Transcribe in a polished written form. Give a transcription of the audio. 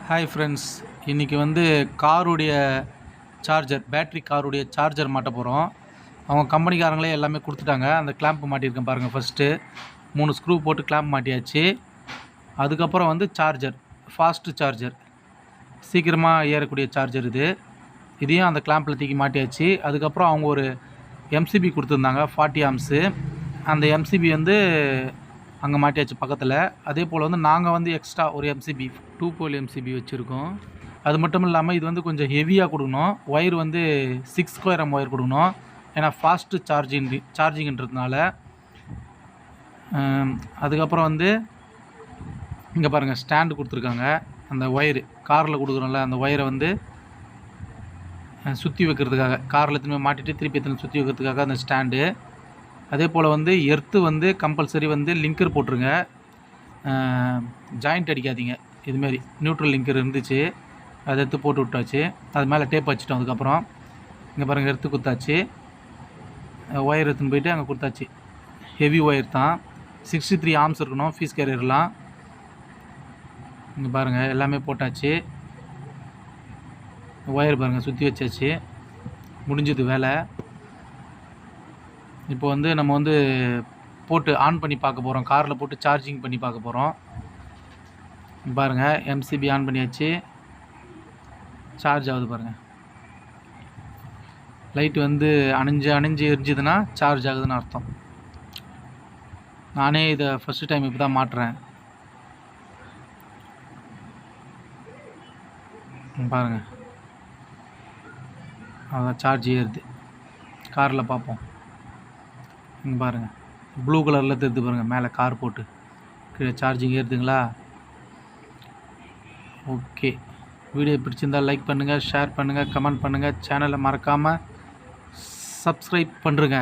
Hi friends, இன்றைக்கி வந்து காருடைய charger, battery காருடைய charger மாட்ட போகிறோம். அவங்க கம்பெனிக்காரங்களே எல்லாமே கொடுத்துட்டாங்க. அந்த கிளாம்ப் மாட்டியிருக்கேன் பாருங்கள். ஃபஸ்ட்டு 3 ஸ்க்ரூ போட்டு கிளாம்ப் மாட்டியாச்சு. அதுக்கப்புறம் வந்து சார்ஜர், ஃபாஸ்ட்டு சார்ஜர், சீக்கிரமாக ஏறக்கூடிய சார்ஜர் இதையும் அந்த கிளாம்பில் தூக்கி மாட்டியாச்சு. அதுக்கப்புறம் அவங்க ஒரு எம்சிபி கொடுத்துருந்தாங்க, 40 ஆம்ஸு. அந்த எம்சிபி வந்து அங்கே மாட்டியாச்சு பக்கத்தில். அதே போல் வந்து நாங்கள் வந்து எக்ஸ்ட்ரா ஒரு எம்சிபி 2 போல் எம்சிபி வச்சுருக்கோம். அது மட்டும் இல்லாமல் இது வந்து கொஞ்சம் ஹெவியாக கொடுக்கணும். ஒயர் வந்து 6 ஸ்கொயர் எம் ஒயர் கொடுக்கணும். ஏன்னா ஃபாஸ்ட்டு சார்ஜிங்ன்றதுனால. அதுக்கப்புறம் வந்து இங்கே பாருங்கள், ஸ்டாண்டு கொடுத்துருக்காங்க. அந்த ஒயரு காரில் கொடுக்குறோம்ல, அந்த ஒயரை வந்து சுற்றி வைக்கிறதுக்காக, காரில் எத்தனை மாட்டிட்டு திருப்பி எத்தனை சுற்றி வைக்கிறதுக்காக அந்த ஸ்டாண்டு. அதே போல் வந்து எர்த்து வந்து கம்பல்சரி வந்து லிங்கர் போட்டுருங்க. ஜாயிண்ட் அடிக்காதீங்க. இதுமாரி நியூட்ரல் லிங்கர் இருந்துச்சு, அதை எடுத்து போட்டு விட்டாச்சு. அது மேலே டேப் வச்சுட்டோம். அதுக்கப்புறம் இங்கே பாருங்கள், எர்த்து குத்தாச்சு. ஒயர் எடுத்துன்னு போயிட்டு அங்கே கொடுத்தாச்சு. ஹெவி ஒயர் தான், 63 ஆம்ஸ் இருக்கணும். ஃபீஸ் கேரியர்லாம் இங்கே பாருங்கள், எல்லாமே போட்டாச்சு. ஒயர் பாருங்கள், சுற்றி வச்சாச்சு. முடிஞ்சது வேலை. இப்போ வந்து நம்ம வந்து போட்டு ஆன் பண்ணி பார்க்க போகிறோம். காரில் போட்டு சார்ஜிங் பண்ணி பார்க்க போகிறோம். பாருங்கள், எம்சிபி ஆன் பண்ணியாச்சு. சார்ஜ் ஆகுது பாருங்கள். லைட்டு வந்து அணைஞ்சு எரிஞ்சுதுன்னா சார்ஜ் ஆகுதுன்னு அர்த்தம். நானே இதை ஃபஸ்ட்டு டைம் இப்போ தான் மாட்டுறேன். பாருங்கள், அதான் சார்ஜ் ஏறுது. காரில் பார்ப்போம். இங்கே பாருங்கள், ப்ளூ கலரில் தெரியுது பாருங்கள். மேலே கார் போட்டு கீழே சார்ஜிங் ஏறுதுங்களா? ஓகே. வீடியோ பிடிச்சிருந்தால் லைக் பண்ணுங்கள், ஷேர் பண்ணுங்கள், கமெண்ட் பண்ணுங்கள். சேனலை மறக்காமல் சப்ஸ்கிரைப் பண்ணுறேங்க.